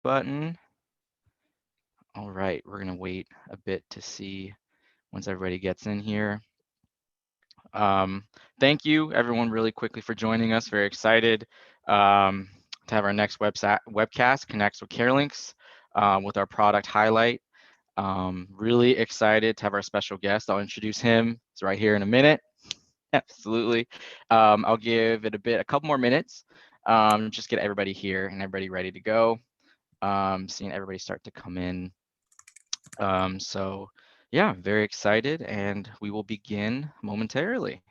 button. All right, we're gonna wait a bit to see once everybody gets in here. Um, Thank you everyone really quickly for joining us. Very excited to have our next webcast, Connects with CareLinx, with our product highlight. Really excited to have our special guest. I'll introduce him. He's right here in a minute. Absolutely. I'll give it a couple more minutes, just get everybody here and everybody ready to go. Seeing everybody start to come in. So yeah, very excited, and we will begin momentarily.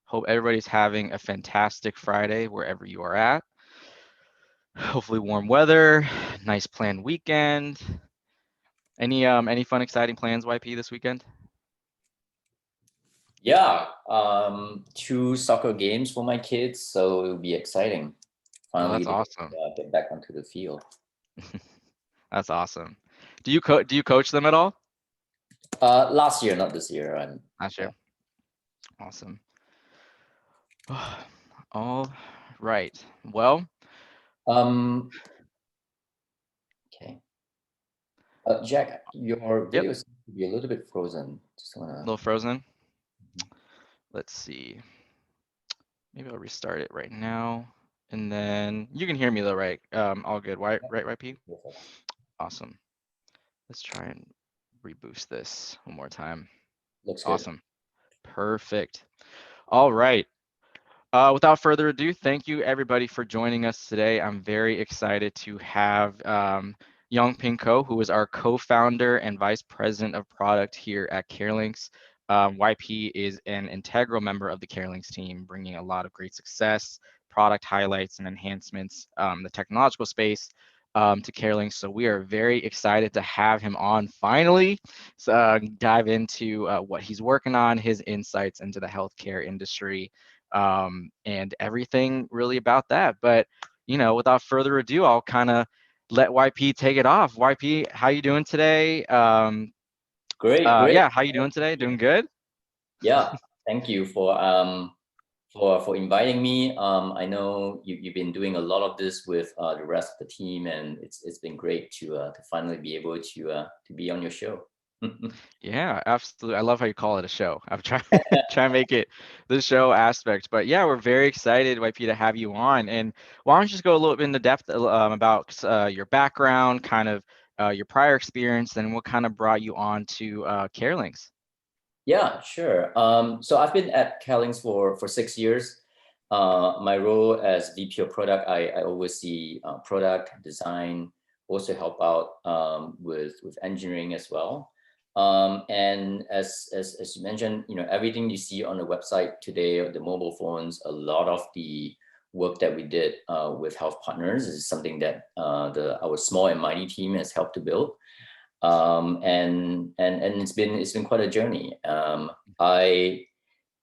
Hope everybody's having a fantastic Friday wherever you are at. Hopefully warm weather, nice planned weekend. Any fun, exciting plans, YP, this weekend? Yeah, 2 soccer games for my kids, so it'll be exciting. Oh, Finally, that's they awesome. get back onto the field. That's awesome. Do you coach them at all? Last year, not this year. And Last yeah. year. Awesome. All right. Well, Um. Okay. Jack, your yep, video seems to be a little bit frozen. Just a wanna. little frozen. Let's see. Maybe I'll restart it right now. And then you can hear me though, right? All good. Right, YP? Perfect. Awesome. Let's try and reboost this one more time. Looks good. Awesome. Perfect. All right. Without further ado, thank you everybody for joining us today. I'm very excited to have Yeong-Ping Ko, who is our co-founder and vice president of product here at CareLinx. YP is an integral member of the CareLinx team, bringing a lot of great success, product highlights, and enhancements, the technological space to CareLinx. So we are very excited to have him on finally. So, dive into what he's working on, his insights into the healthcare industry, and everything really about that. But without further ado, I'll kind of let YP take it off. YP, how you doing today? Great, great. Yeah, how you doing today? Doing good? Yeah, thank you for inviting me. I know you've been doing a lot of this with the rest of the team, and it's been great to finally be able to be on your show. Yeah, absolutely. I love how you call it a show. I'm trying try and make it the show aspect. But yeah, we're very excited, YP, to have you on. And why don't you just go a little bit into depth about your background, kind of your prior experience, and what kind of brought you on to CareLinx? Yeah, sure. So I've been at CareLinx for 6 years. My role as VP of product, I oversee product design, also help out with engineering as well. And as you mentioned, everything you see on the website today, the mobile phones, a lot of the work that we did with health partners is something that our small and mighty team has helped to build. And it's been quite a journey. I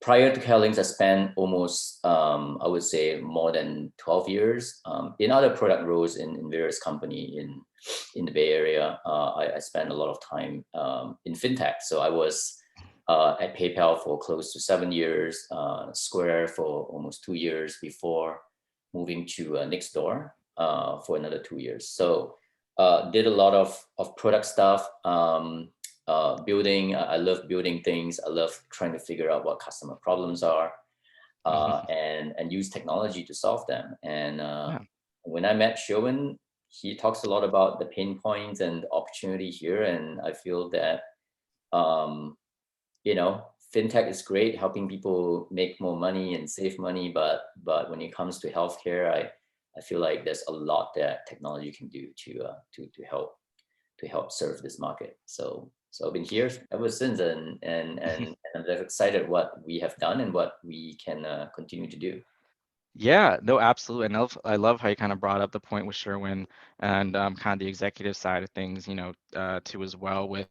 Prior to CareLinx, I spent almost I would say more than 12 years in other product roles in various company in the Bay Area. I spent a lot of time in fintech. So I was at PayPal for close to 7 years, Square for almost 2 years before moving to Nextdoor for another 2 years. So did a lot of product stuff. Building, I love building things. I love trying to figure out what customer problems are, and use technology to solve them. And Yeah. when I met Sherwin, he talks a lot about the pain points and the opportunity here, and I feel that um, fintech is great, helping people make more money and save money, but when it comes to healthcare, I feel like there's a lot that technology can do to help serve this market. So I've been here ever since, and I'm very excited what we have done and what we can continue to do. Yeah, no, absolutely. And I love how you kind of brought up the point with Sherwin and kind of the executive side of things, too, as well, with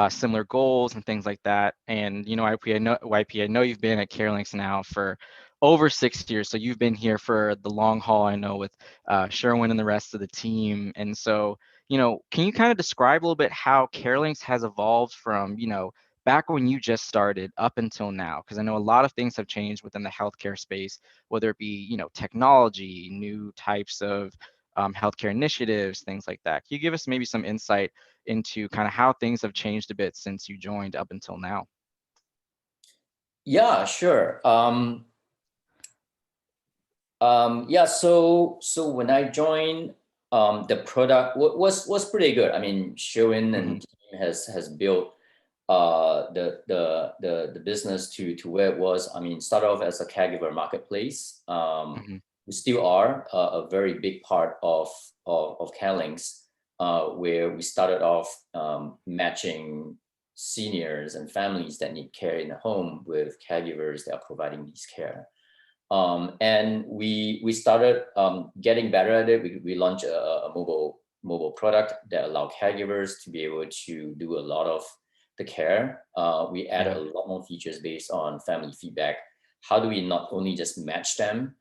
similar goals and things like that. And YP, I know you've been at CareLinx now for over 6 years, so you've been here for the long haul. I know with Sherwin and the rest of the team. And so, can you kind of describe a little bit how CareLinx has evolved from, back when you just started up until now? Because I know a lot of things have changed within the healthcare space, whether it be technology, new types of healthcare initiatives, things like that. Can you give us maybe some insight into kind of how things have changed a bit since you joined up until now? Yeah, sure. Yeah, so when I joined, the product was pretty good. I mean, Sherwin Hmm. and team has built the business to where it was. I mean, started off as a caregiver marketplace. Hmm. We still are a very big part of CareLinx, where we started off matching seniors and families that need care in the home with caregivers that are providing these care. And we started getting better at it. We launched a mobile product that allowed caregivers to be able to do a lot of the care. We added Yeah. a lot more features based on family feedback. How do we not only just match them,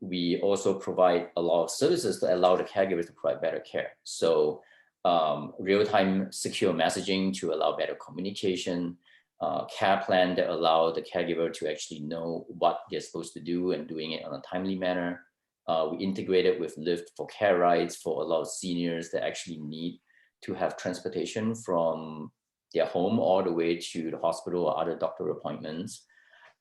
we also provide a lot of services to allow the caregivers to provide better care. So real-time secure messaging to allow better communication, care plan that allow the caregiver to actually know what they're supposed to do and doing it on a timely manner. We integrated with Lyft for care rides for a lot of seniors that actually need to have transportation from their home all the way to the hospital or other doctor appointments.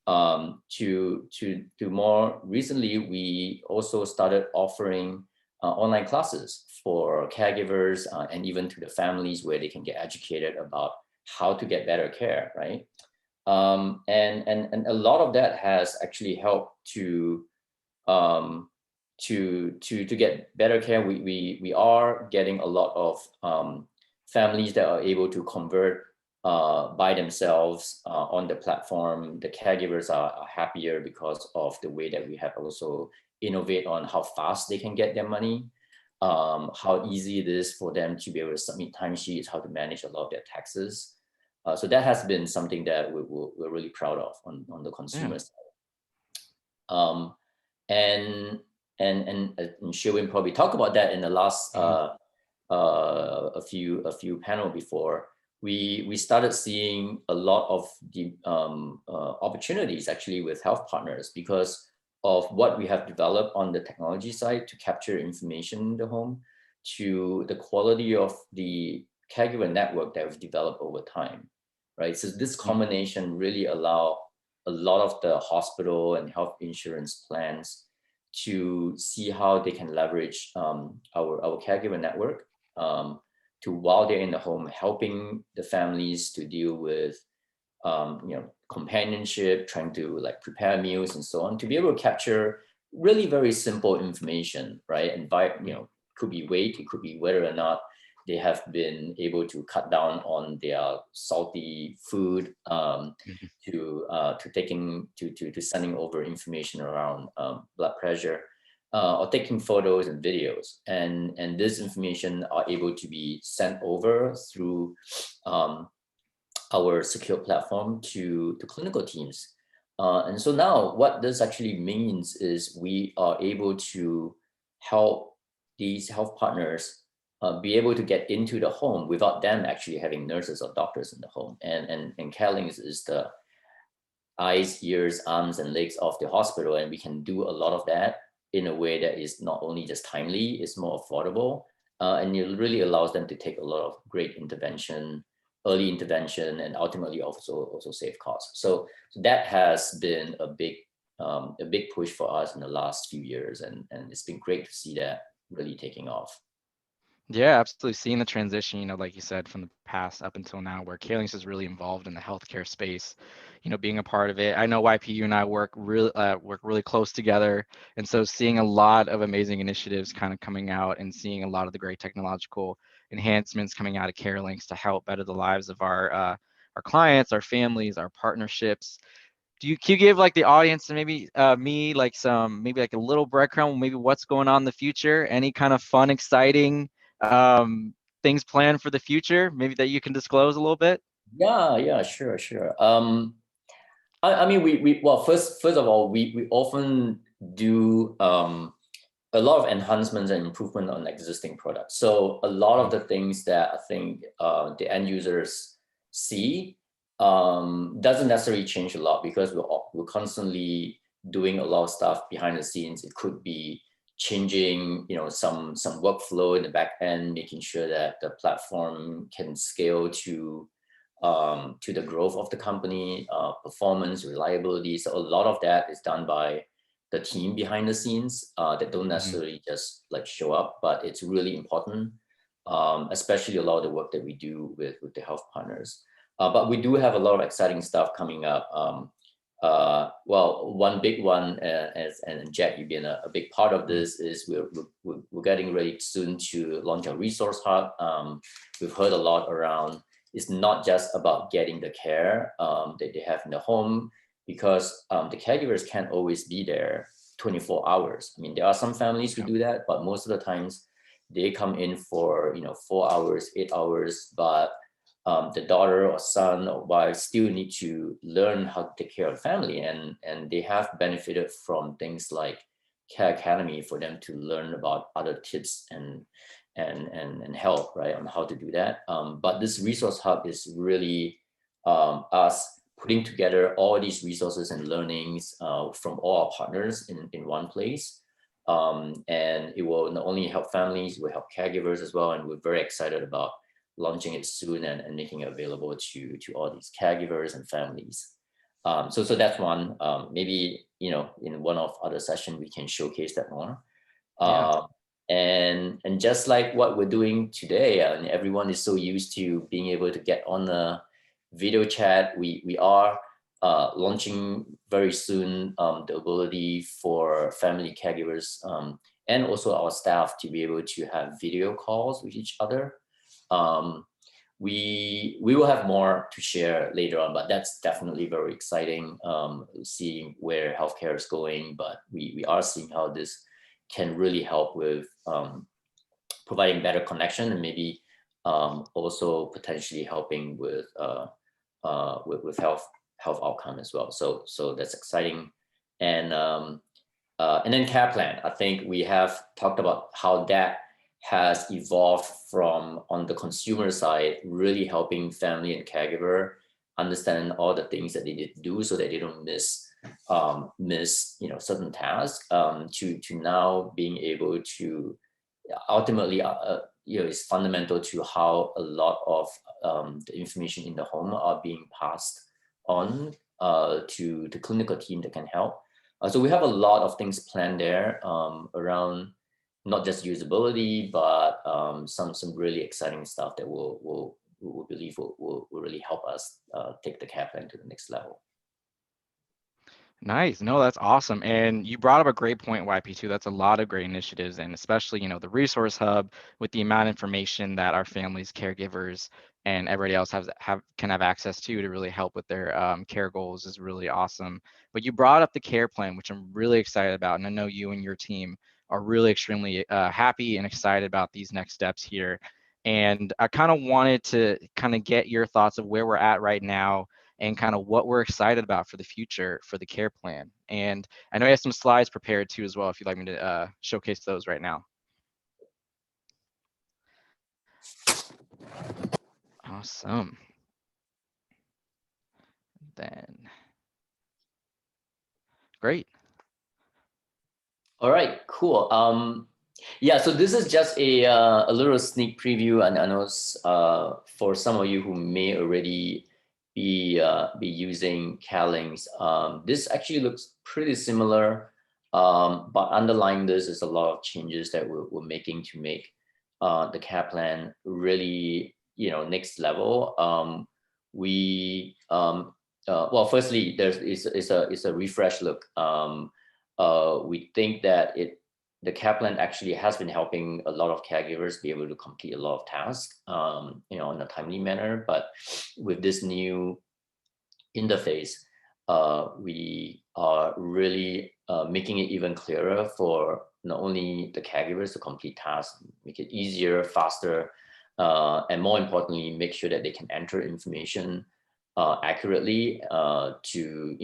To more recently, we also started offering online classes for caregivers and even to the families where they can get educated about how to get better care, right? And a lot of that has actually helped um, to get better care. We are getting a lot of families that are able to convert by themselves on the platform. The caregivers are happier because of the way that we have also innovate on how fast they can get their money, how easy it is for them to be able to submit timesheets, how to manage a lot of their taxes. So that has been something that we're really proud of on the Yeah. consumer side. Um, and and Sherwin probably talked about that in the last Hmm. a few panel before. We started seeing a lot of the opportunities actually with health partners because of what we have developed on the technology side to capture information in the home, to the quality of the caregiver network that we've developed over time, right? So this combination really allow a lot of the hospital and health insurance plans to see how they can leverage our caregiver network, to while they're in the home, helping the families to deal with companionship, trying to like prepare meals and so on, to be able to capture really very simple information, right? And by could be weight, it could be whether or not they have been able to cut down on their salty food, Hmm. to taking to sending over information around blood pressure, or taking photos and videos, and this information are able to be sent over through our secure platform to clinical teams. And so now what this actually means is we are able to help these health partners be able to get into the home without them actually having nurses or doctors in the home. And CareLinx is the eyes, ears, arms, and legs of the hospital, and we can do a lot of that in a way that is not only just timely, it's more affordable, and it really allows them to take a lot of great intervention, early intervention, and ultimately also save costs. So that has been a big push for us in the last few years, and it's been great to see that really taking off. Yeah, absolutely. Seeing the transition, like you said, from the past up until now, where CareLinx is really involved in the healthcare space, being a part of it. I know YPU and I work really close together, and so seeing a lot of amazing initiatives kind of coming out and seeing a lot of the great technological enhancements coming out of CareLinx to help better the lives of our clients, our families, our partnerships. Can you give like the audience and maybe me like some maybe like a little breadcrumb, maybe what's going on in the future? Any kind of fun, exciting um, things planned for the future, maybe that you can disclose a little bit? Yeah, sure. I mean, we well, first of all, we often do a lot of enhancements and improvement on existing products. So a lot of Mhm. the things that I think the end users see doesn't necessarily change a lot because we're constantly doing a lot of stuff behind the scenes. It could be changing, some workflow in the back end, making sure that the platform can scale to the growth of the company, performance, reliability. So a lot of that is done by the team behind the scenes that don't necessarily just like show up, but it's really important, especially a lot of the work that we do with the health partners. But we do have a lot of exciting stuff coming up. Well, one big one, and Jack, you've been a big part of this, is we're getting ready soon to launch a resource hub. We've heard a lot around, it's not just about getting the care that they have in the home, because the caregivers can't always be there 24 hours. I mean, there are some families who do that, but most of the times they come in for 4 hours, 8 hours, but the daughter or son or wife still need to learn how to take care of the family, and they have benefited from things like Care Academy for them to learn about other tips and help, right, on how to do that. But this resource hub is really us putting together all these resources and learnings from all our partners in one place. And it will not only help families, it will help caregivers as well. And we're very excited about launching it soon and making it available to all these caregivers and families. So that's one. Maybe in one of other session we can showcase that more. Yeah. And just like what we're doing today, and everyone is so used to being able to get on a video chat, we are launching very soon the ability for family caregivers and also our staff to be able to have video calls with each other. We will have more to share later on, but that's definitely very exciting, seeing where healthcare is going. But we are seeing how this can really help with providing better connection, and maybe also potentially helping with health outcome as well. So that's exciting. And then care plan. I think we have talked about how that has evolved from, on the consumer side, really helping family and caregiver understand all the things that they need to do so that they don't miss certain tasks, to now being able to ultimately is fundamental to how a lot of the information in the home are being passed on to the clinical team that can help. So we have a lot of things planned there around not just usability, but some really exciting stuff that will believe will really help us take the care plan to the next level. Nice. No, that's awesome. And you brought up a great point, YP2. That's a lot of great initiatives, and especially, the resource hub with the amount of information that our families, caregivers, and everybody else can have access to really help with their care goals is really awesome. But you brought up the care plan, which I'm really excited about. And I know you and your team are really extremely happy and excited about these next steps here. And I kind of wanted to kind of get your thoughts of where we're at right now and kind of what we're excited about for the future for the care plan. And I know you have some slides prepared too as well, if you'd like me to showcase those right now. Awesome. Then, great. All right, cool. Yeah, so this is just a little sneak preview, and I know for some of you who may already be using CareLinx, this actually looks pretty similar, but underlying this is a lot of changes that we're making to make the care plan really next level. Well, firstly, it's a refresh look. We think that the care plan actually has been helping a lot of caregivers be able to complete a lot of tasks, in a timely manner. But with this new interface, we are really making it even clearer for not only the caregivers to complete tasks, make it easier, faster, and more importantly, make sure that they can enter information accurately into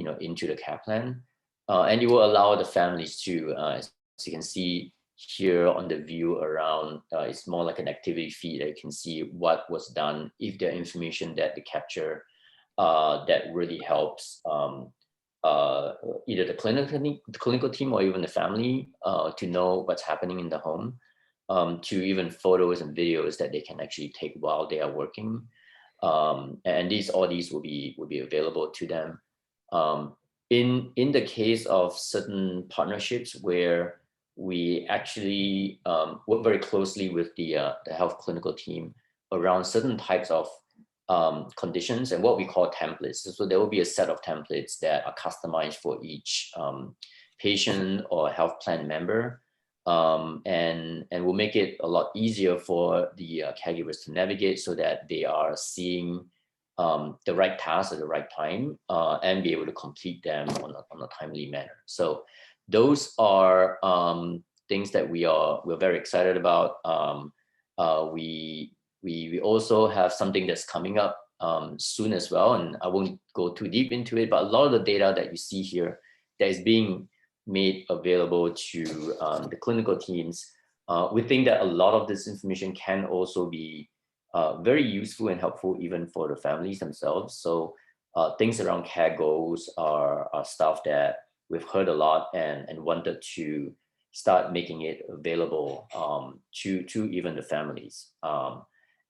the care plan. And it will allow the families to, as you can see here on the view around, it's more like an activity feed that you can see what was done, if there information that they capture that really helps either the clinical team or even the family to know what's happening in the home, to even photos and videos that they can actually take while they are working. And all these will be available to them. In the case of certain partnerships where we actually work very closely with the health clinical team around certain types of conditions and what we call templates. So there will be a set of templates that are customized for each patient or health plan member, and will make it a lot easier for the caregivers to navigate so that they are seeing the right tasks at the right time and be able to complete them on a timely manner. So those are things that we're very excited about. We also have something that's coming up soon as well, and I won't go too deep into it, but a lot of the data that you see here that is being made available to the clinical teams, we think that a lot of this information can also be very useful and helpful even for the families themselves. So things around care goals are stuff that we've heard a lot and wanted to start making it available to even the families.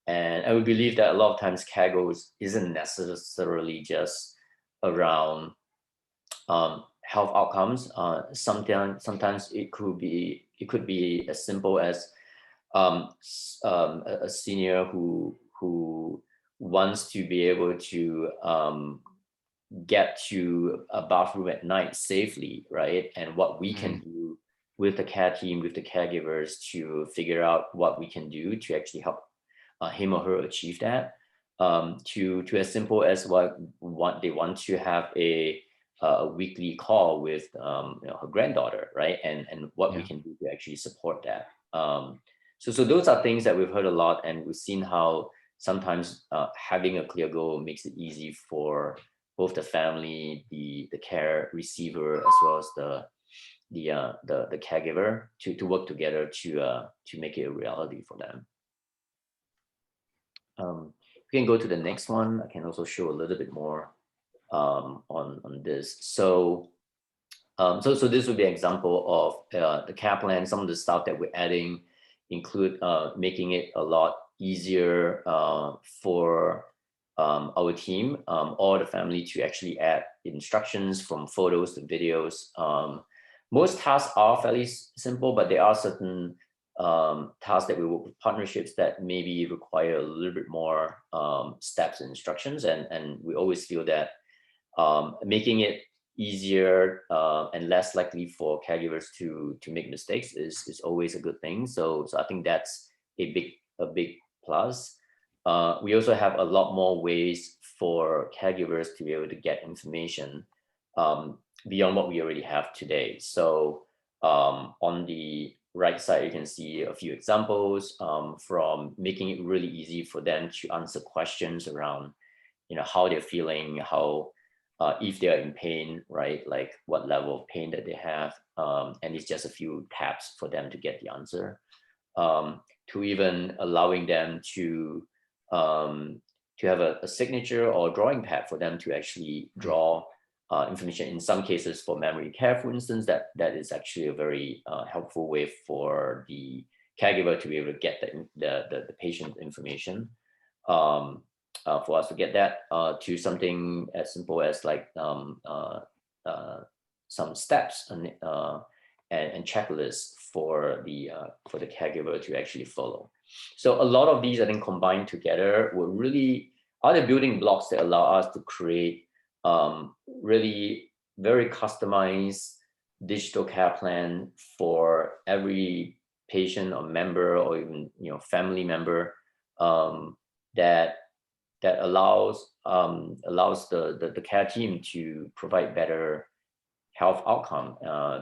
And I would believe that a lot of times care goals isn't necessarily just around health outcomes. Sometimes it could be as simple as a senior who wants to be able to get to a bathroom at night safely, right? And what we can do with the care team, with the caregivers, to figure out what we can do to actually help him or her achieve that. To as simple as what they want to have a weekly call with her granddaughter, right? And what we can do to actually support that. So those are things that we've heard a lot, and we've seen how sometimes having a clear goal makes it easy for both the family, the care receiver, as well as the caregiver to work together to make it a reality for them. We can go to the next one. I can also show a little bit more on this. So this would be an example of the care plan. Some of the stuff that we're adding include making it a lot easier for our team or the family to actually add instructions from photos to videos. Most tasks are fairly simple, but there are certain tasks that we work with partnerships that maybe require a little bit more steps and instructions. And we always feel that making it easier and less likely for caregivers to make mistakes is always a good thing. So I think that's a big plus. We also have a lot more ways for caregivers to be able to get information beyond what we already have today. So on the right side, you can see a few examples from making it really easy for them to answer questions around, how they're feeling, how if they're in pain, right? Like what level of pain that they have. And it's just a few taps for them to get the answer. To even allowing them to have a signature or a drawing pad for them to actually draw information. In some cases, for memory care, for instance, that is actually a very helpful way for the caregiver to be able to get the patient information. For us to get that to something as simple as like some steps and checklists for the caregiver to actually follow. So a lot of these, I think, combined together will really are the building blocks that allow us to create really very customized digital care plan for every patient or member or even family member that allows the care team to provide better health outcome,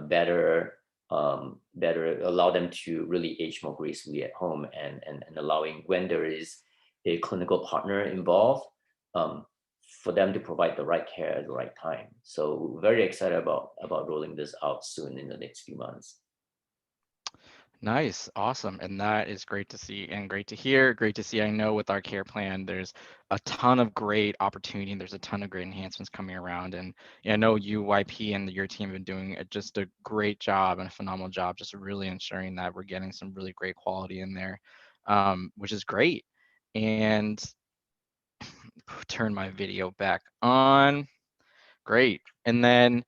better allow them to really age more gracefully at home, and allowing when there is a clinical partner involved, for them to provide the right care at the right time. So very excited about rolling this out soon in the next few months. Nice, awesome, and that is great to see and great to hear. Great to see. I know with our care plan, there's a ton of great opportunity and there's a ton of great enhancements coming around. And yeah, I know you, YP, and your team have been doing just a great job and a phenomenal job, just really ensuring that we're getting some really great quality in there, which is great. And turn my video back on. Great. And then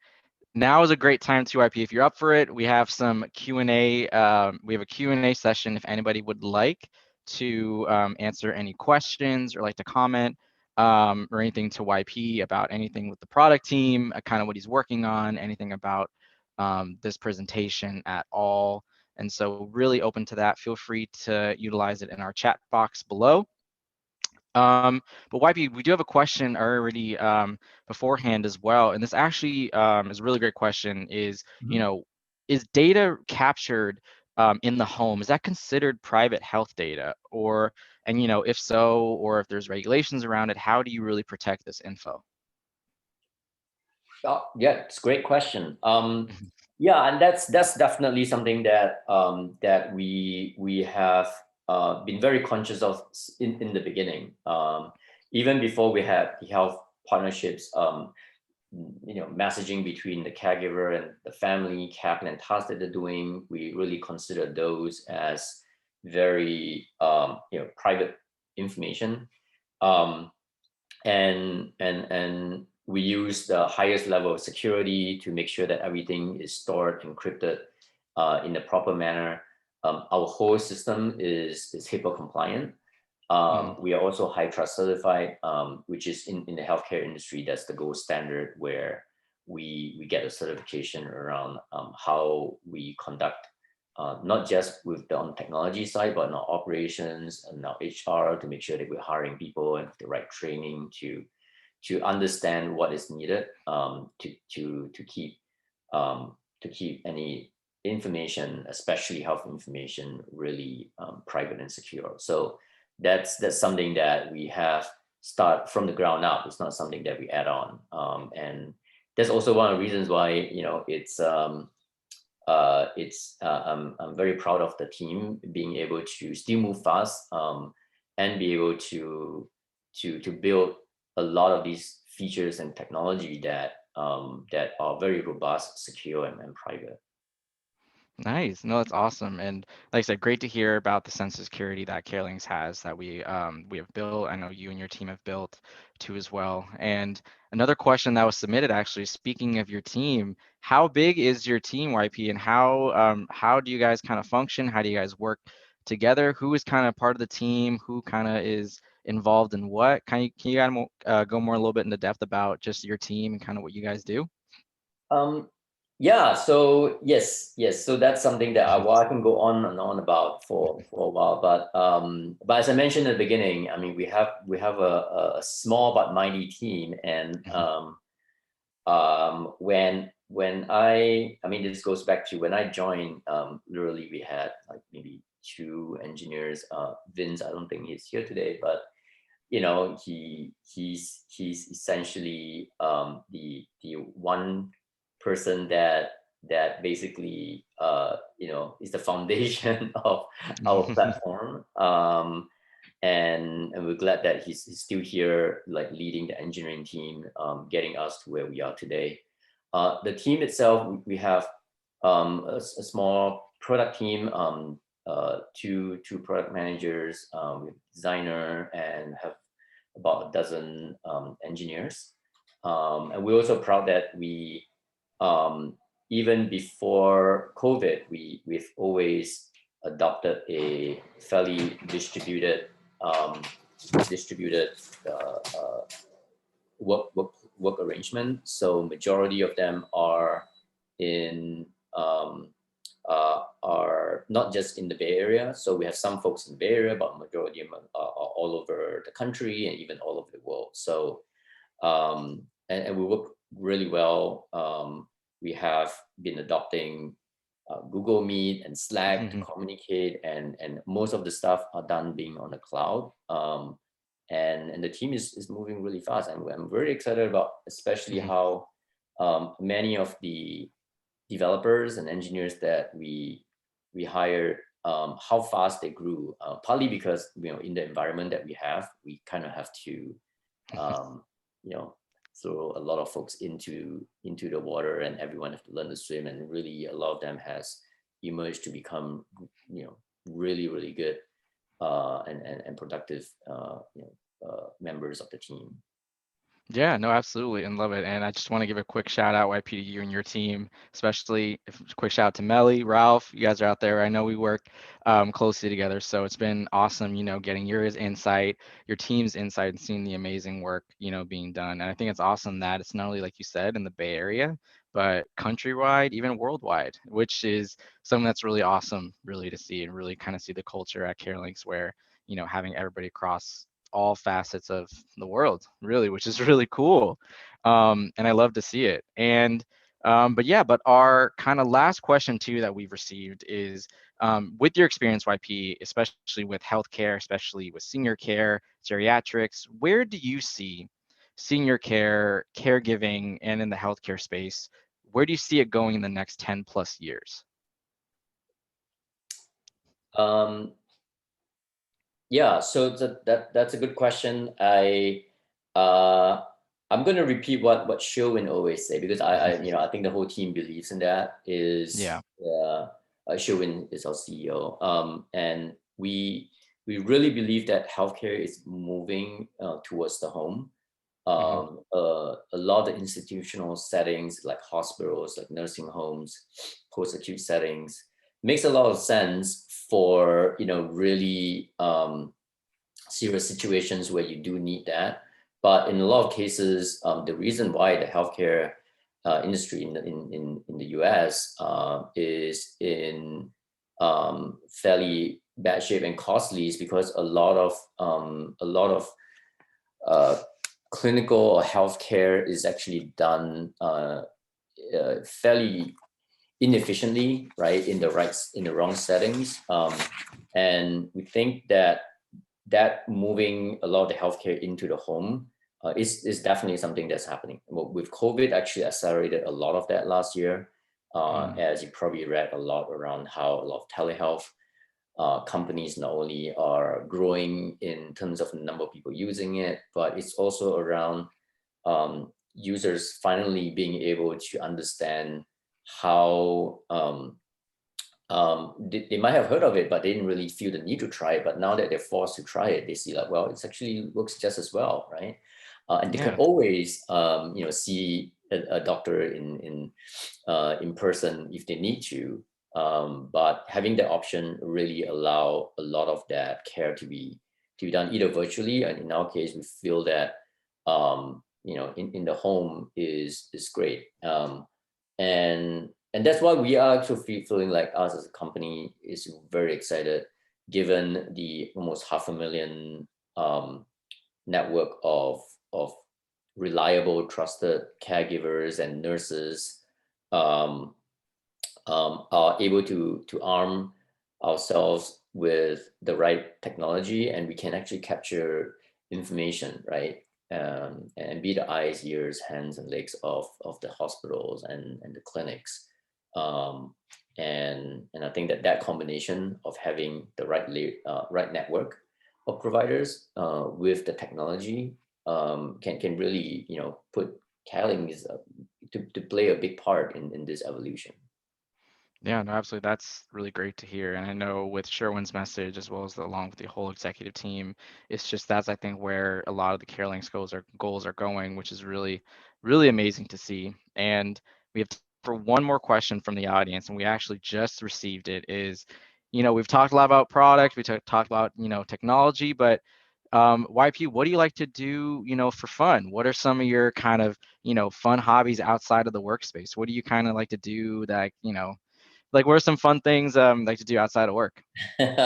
now is a great time to IP. If you're up for it, we have some Q&A. We have a Q&A session if anybody would like to answer any questions or like to comment or anything to YP about anything with the product team, kind of what he's working on, anything about this presentation at all. And so really open to that. Feel free to utilize it in our chat box below. But YP, we do have a question already beforehand as well, and this actually is a really great question. Is Mhm. is data captured in the home? Is that considered private health data, or and if so, or if there's regulations around it, how do you really protect this info? Oh, yeah, it's a great question. Yeah, and that's definitely something that that we have been very conscious of in the beginning. Even before we had the health partnerships, messaging between the caregiver and the family, care plan and tasks that they're doing, we really consider those as very private information. Um, and we use the highest level of security to make sure that everything is stored encrypted in the proper manner. Our whole system is HIPAA compliant. Mhm. We are also high trust certified, which is in the healthcare industry, that's the gold standard, where we get a certification around how we conduct not just with the on technology side, but in our operations and our HR, to make sure that we're hiring people and the right training to understand what is needed to keep any information, especially health information, really private and secure. So that's something that we have start from the ground up. It's not something that we add on, and that's also one of the reasons why I'm very proud of the team being able to still move fast, and be able to build a lot of these features and technology that are very robust, secure, and private. Nice. No, that's awesome. And like I said, great to hear about the sense of security that CareLinx has that we have built. I know you and your team have built too as well. And another question that was submitted actually, speaking of your team, how big is your team, YP, and how do you guys kind of function? How do you guys work together? Who is kind of part of the team? Who kind of is involved in what? Can you kind of go more a little bit into depth about just your team and kind of what you guys do? Um, yeah, so yes. So that's something that I can go on and on about for a while. But as I mentioned at the beginning, I mean, we have a small but mighty team, and when I mean, this goes back to when I joined. Literally, we had like maybe two engineers. Vince, I don't think he's here today, but he's essentially the one person that basically is the foundation of our platform. And we're glad that he's still here, like leading the engineering team, getting us to where we are today. The team itself, we have a small product team, two product managers, designer, and have about a dozen engineers. And we're also proud that um, even before COVID, we've always adopted a fairly um, distributed uh, uh, work arrangement. So majority of them in um, are not just in the Bay Area. So we have some folks in the Bay Area, but majority of them are all over the country and even all over the world. So and we work really well. We have been adopting Google Meet and Slack to communicate, and most of the stuff are done being on the cloud. And the team is moving really fast, and I'm very excited about especially how many of the developers and engineers that we we hired, how fast they grew. Partly because in the environment that we have, we kind of have to um, you know throw a lot of folks into the water, and everyone have to learn to swim, and really a lot of them has emerged to become really really good and productive members of the team. Yeah, no, absolutely, and love it. And I just want to give a quick shout out, YP, to you and your team, especially quick shout out to Melly, Ralph. You guys are out there. I know we work closely together, so it's been awesome, getting your insight, your team's insight, and seeing the amazing work, being done. And I think it's awesome that it's not only, like you said, in the Bay Area, but countrywide, even worldwide, which is something that's really awesome, really to see and really kind of see the culture at CareLinx where, having everybody across all facets of the world, really, which is really cool. And I love to see it. And but yeah, but our kind of last question too that we've received is with your experience, YP, especially with healthcare, especially with senior care, geriatrics, where do you see senior care, caregiving, and in the healthcare space? Where do you see it going in the next 10 plus years? Um, Yeah, so that's a good question. Uh I'm gonna repeat what Sherwin always say, because I think the whole team believes in that. Yeah. Sherwin is our CEO, and we really believe that healthcare is moving towards the home. Hmm. A lot of institutional settings like hospitals, like nursing homes, post-acute settings, makes a lot of sense for really serious situations where you do need that. But in a lot of cases, the reason why the healthcare industry in the US is in fairly bad shape and costly is because a lot of uh, clinical or healthcare is actually done fairly inefficiently, right, in the wrong settings, and we think that moving a lot of the healthcare into the home is definitely something that's happening. With COVID, actually accelerated a lot of that last year, Mm. as you probably read a lot around how a lot of telehealth companies not only are growing in terms of the number of people using it, but it's also around users finally being able to understand how they might have heard of it, but they didn't really feel the need to try it. But now that they're forced to try it, they see like, well, it's actually works just as well, right? And they can Yeah. always, see a doctor in person if they need to. But having the option really allow a lot of that care to be done either virtually, and in our case, we feel that in the home is great. And that's why we are actually feeling like us as a company is very excited, given the almost 500,000 network of reliable, trusted caregivers and nurses um, are able to arm ourselves with the right technology, and we can actually capture information, right? And be the eyes, ears, hands, and legs of the hospitals and the clinics. Um, and I think that combination of having the right network of providers with the technology can really put CareLinx to play a big part in this evolution. Yeah, no, absolutely. That's really great to hear. And I know with Sherwin's message, as well as along with the whole executive team, it's just that's I think where a lot of the CareLinx goals are going, which is really, really amazing to see. And we have time for one more question from the audience, and we actually just received it. Is, we've talked a lot about product, we talked about technology, but YP, what do you like to do, for fun? What are some of your kind of fun hobbies outside of the workspace? What do you kind of like to do that like, what are some fun things like to do outside of work? There's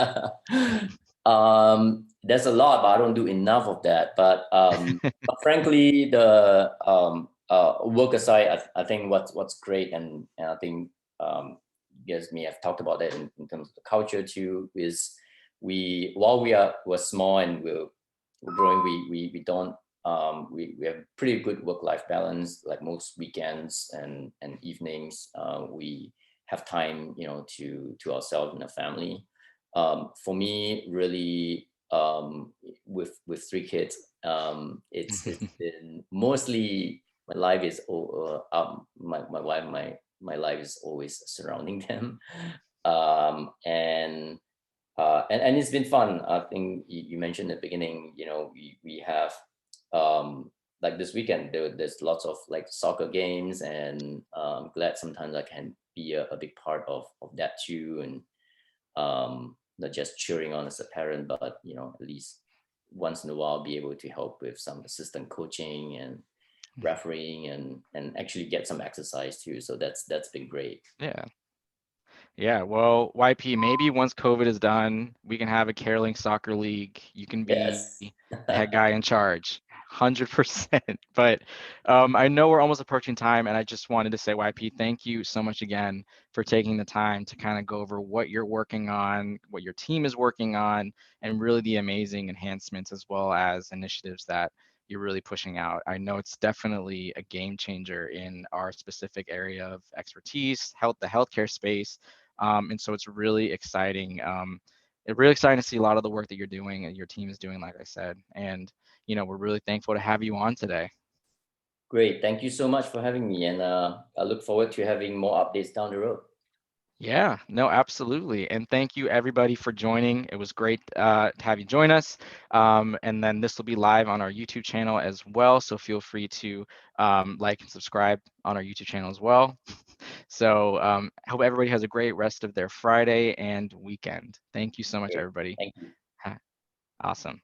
a lot, but I don't do enough of that. But frankly, the work aside, I think what's great, and I think you guys may have talked about that in terms of the culture too, is while we're small and we're growing, we don't we have pretty good work-life balance. Like most weekends and evenings, we have time, to ourselves and our family. For me, really, with three kids, it's been mostly my life is my wife my life is always surrounding them, and and it's been fun. I think you mentioned at the beginning, we have like this weekend there's lots of like soccer games, and glad sometimes I can be a big part of that too, and not just cheering on as a parent, but at least once in a while be able to help with some assistant coaching and refereeing, and actually get some exercise too. So that's been great. Yeah. Yeah, well, YP, maybe once COVID is done, we can have a CareLinx soccer league. You can be Yes. the head guy in charge, 100%. But I know we're almost approaching time, and I just wanted to say, YP, thank you so much again for taking the time to kind of go over what you're working on, what your team is working on, and really the amazing enhancements as well as initiatives that you're really pushing out. I know it's definitely a game changer in our specific area of expertise, the healthcare space, and so it's really exciting. It's really exciting to see a lot of the work that you're doing and your team is doing, like I said. And, we're really thankful to have you on today. Great. Thank you so much for having me. And I look forward to having more updates down the road. Yeah, no, absolutely. And thank you everybody for joining. It was great to have you join us. And then this will be live on our YouTube channel as well. So feel free to like and subscribe on our YouTube channel as well. So I hope everybody has a great rest of their Friday and weekend. Thank you so much, Great. everybody. Thank you. Awesome.